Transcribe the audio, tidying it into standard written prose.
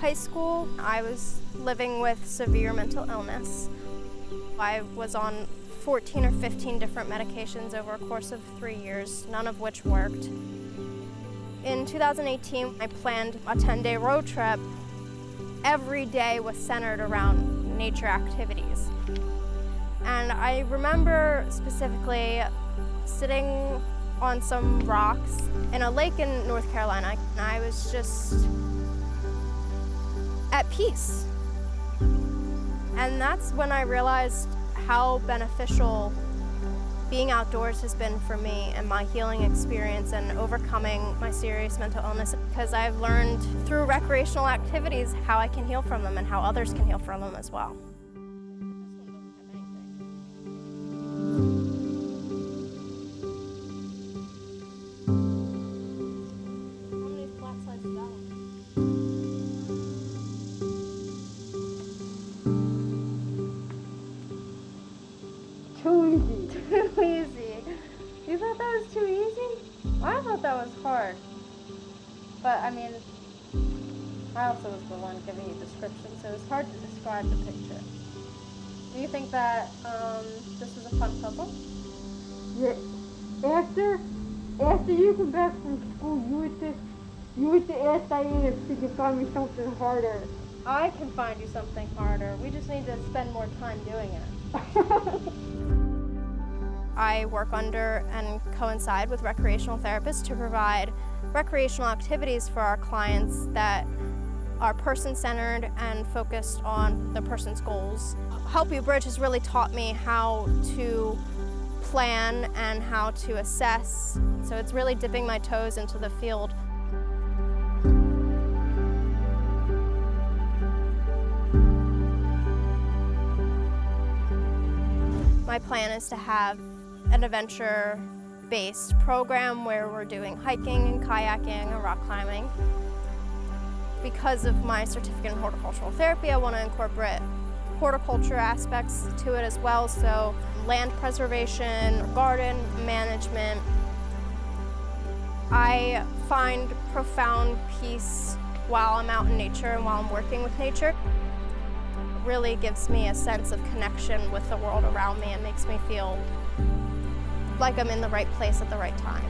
high school, I was living with severe mental illness. I was on 14 or 15 different medications over a course of 3 years, none of which worked. In 2018, I planned a 10-day road trip. Every day was centered around nature activities. And I remember specifically sitting on some rocks in a lake in North Carolina, and I was just at peace. And that's when I realized how beneficial being outdoors has been for me and my healing experience and overcoming my serious mental illness, because I've learned through recreational activities how I can heal from them and how others can heal from them as well. Too easy. You thought that was too easy? I thought that was hard. But I mean, I also was the one giving you descriptions, so it was hard to describe the picture. Do you think that this was a fun puzzle? Yeah. After you come back from school, you would to ask Diana if she could find me something harder. I can find you something harder. We just need to spend more time doing it. I work under and coincide with recreational therapists to provide recreational activities for our clients that are person-centered and focused on the person's goals. Help You Bridge has really taught me how to plan and how to assess, so it's really dipping my toes into the field. My plan is to have an adventure-based program where we're doing hiking and kayaking and rock climbing. Because of my certificate in horticultural therapy, I want to incorporate horticulture aspects to it as well, so land preservation, garden management. I find profound peace while I'm out in nature and while I'm working with nature. It really gives me a sense of connection with the world around me and makes me feel like I'm in the right place at the right time.